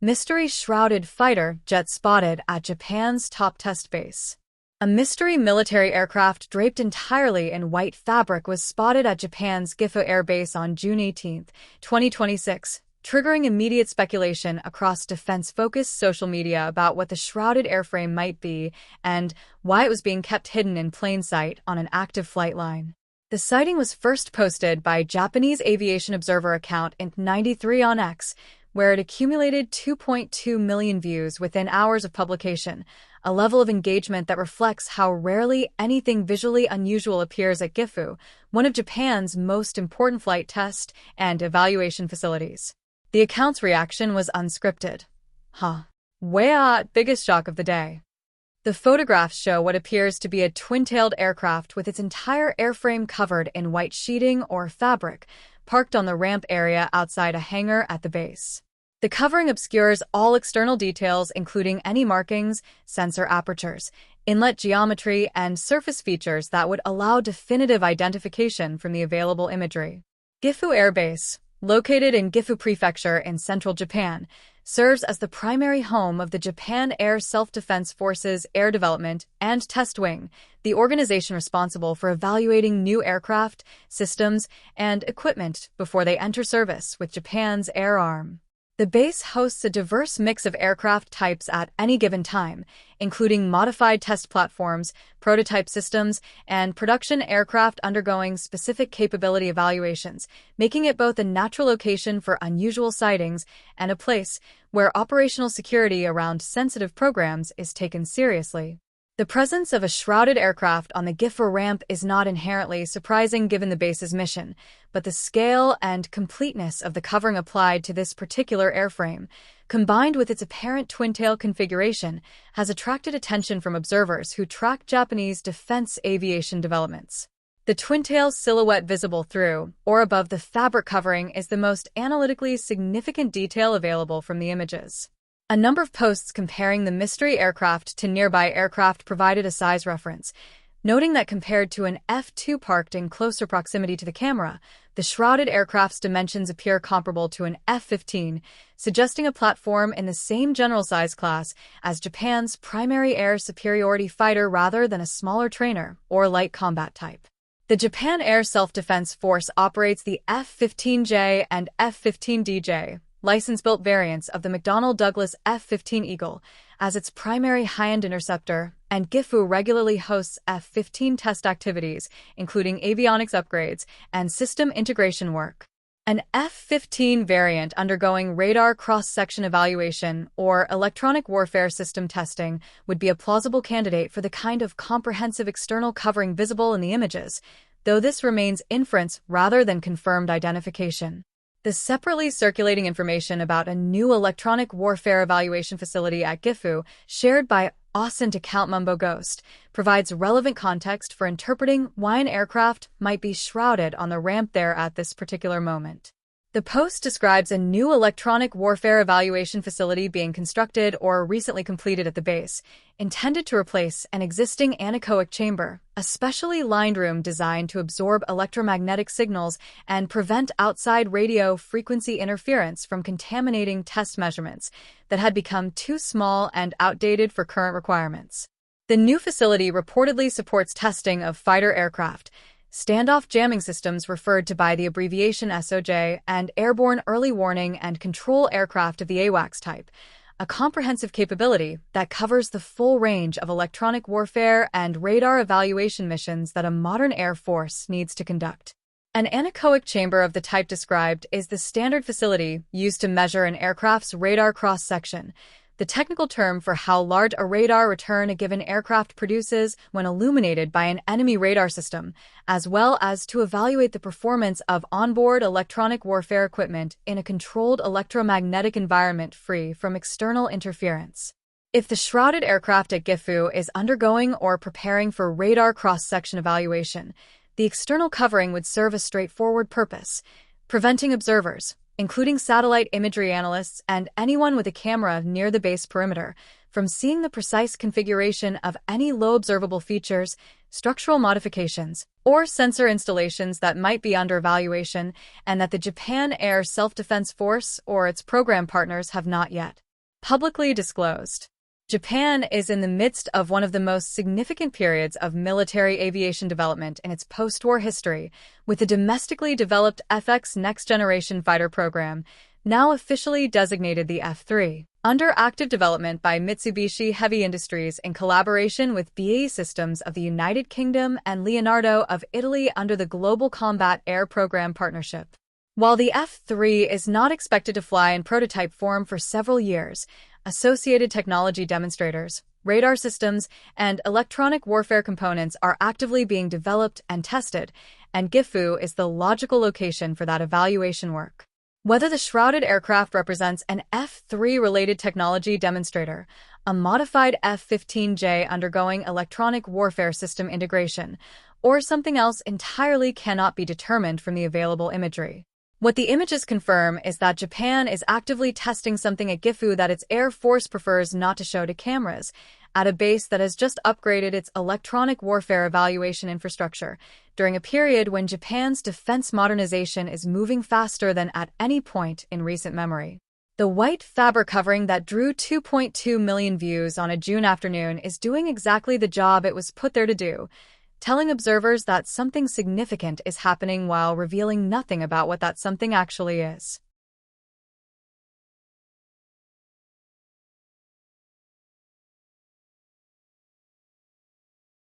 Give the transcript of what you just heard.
Mystery shrouded fighter jet spotted at Japan's top test base. A mystery military aircraft draped entirely in white fabric was spotted at Japan's Gifu Air Base on June 18, 2026, triggering immediate speculation across defense-focused social media about what the shrouded airframe might be and why it was being kept hidden in plain sight on an active flight line. The sighting was first posted by Japanese Aviation Observer account in '93 on X, where it accumulated 2.2 million views within hours of publication, a level of engagement that reflects how rarely anything visually unusual appears at Gifu, one of Japan's most important flight test and evaluation facilities. The account's reaction was unscripted. Biggest shock of the day. The photographs show what appears to be a twin-tailed aircraft with its entire airframe covered in white sheeting or fabric, parked on the ramp area outside a hangar at the base. The covering obscures all external details, including any markings, sensor apertures, inlet geometry, and surface features that would allow definitive identification from the available imagery. Gifu Air Base, located in Gifu Prefecture in central Japan, serves as the primary home of the Japan Air Self-Defense Forces Air Development and Test Wing, the organization responsible for evaluating new aircraft, systems, and equipment before they enter service with Japan's air arm. The base hosts a diverse mix of aircraft types at any given time, including modified test platforms, prototype systems, and production aircraft undergoing specific capability evaluations, making it both a natural location for unusual sightings and a place where operational security around sensitive programs is taken seriously. The presence of a shrouded aircraft on the Gifu ramp is not inherently surprising given the base's mission, but the scale and completeness of the covering applied to this particular airframe, combined with its apparent twin-tail configuration, has attracted attention from observers who track Japanese defense aviation developments. The twin-tail silhouette visible through or above the fabric covering is the most analytically significant detail available from the images. A number of posts comparing the mystery aircraft to nearby aircraft provided a size reference, noting that compared to an F-2 parked in closer proximity to the camera, the shrouded aircraft's dimensions appear comparable to an F-15, suggesting a platform in the same general size class as Japan's primary air superiority fighter rather than a smaller trainer or light combat type. The Japan Air Self-Defense Force operates the F-15J and F-15DJ, license-built variants of the McDonnell Douglas F-15 Eagle, as its primary high-end interceptor, and Gifu regularly hosts F-15 test activities, including avionics upgrades and system integration work. An F-15 variant undergoing radar cross-section evaluation or electronic warfare system testing would be a plausible candidate for the kind of comprehensive external covering visible in the images, though this remains inference rather than confirmed identification. The separately circulating information about a new electronic warfare evaluation facility at Gifu, shared by Austin account Mumbo Ghost, provides relevant context for interpreting why an aircraft might be shrouded on the ramp there at this particular moment. The post describes a new electronic warfare evaluation facility being constructed or recently completed at the base, intended to replace an existing anechoic chamber, a specially lined room designed to absorb electromagnetic signals and prevent outside radio frequency interference from contaminating test measurements that had become too small and outdated for current requirements. The new facility reportedly supports testing of fighter aircraft, standoff jamming systems referred to by the abbreviation SOJ, and airborne early warning and control aircraft of the AWACS type, a comprehensive capability that covers the full range of electronic warfare and radar evaluation missions that a modern air force needs to conduct. An anechoic chamber of the type described is the standard facility used to measure an aircraft's radar cross-section, the technical term for how large a radar return a given aircraft produces when illuminated by an enemy radar system, as well as to evaluate the performance of onboard electronic warfare equipment in a controlled electromagnetic environment free from external interference. If the shrouded aircraft at Gifu is undergoing or preparing for radar cross-section evaluation, the external covering would serve a straightforward purpose: preventing observers, including satellite imagery analysts and anyone with a camera near the base perimeter, from seeing the precise configuration of any low observable features, structural modifications, or sensor installations that might be under evaluation and that the Japan Air Self-Defense Force or its program partners have not yet Publicly disclosed. Japan is in the midst of one of the most significant periods of military aviation development in its post-war history, with the domestically developed FX next-generation fighter program, now officially designated the F-3, under active development by Mitsubishi Heavy Industries in collaboration with BAE Systems of the United Kingdom and Leonardo of Italy under the Global Combat Air Program Partnership. While the F-3 is not expected to fly in prototype form for several years, associated technology demonstrators, radar systems, and electronic warfare components are actively being developed and tested, and Gifu is the logical location for that evaluation work. Whether the shrouded aircraft represents an F-3-related technology demonstrator, a modified F-15J undergoing electronic warfare system integration, or something else entirely cannot be determined from the available imagery. What the images confirm is that Japan is actively testing something at Gifu that its Air Force prefers not to show to cameras, at a base that has just upgraded its electronic warfare evaluation infrastructure, during a period when Japan's defense modernization is moving faster than at any point in recent memory. The white fabric covering that drew 2.2 million views on a June afternoon is doing exactly the job it was put there to do, telling observers that something significant is happening while revealing nothing about what that something actually is.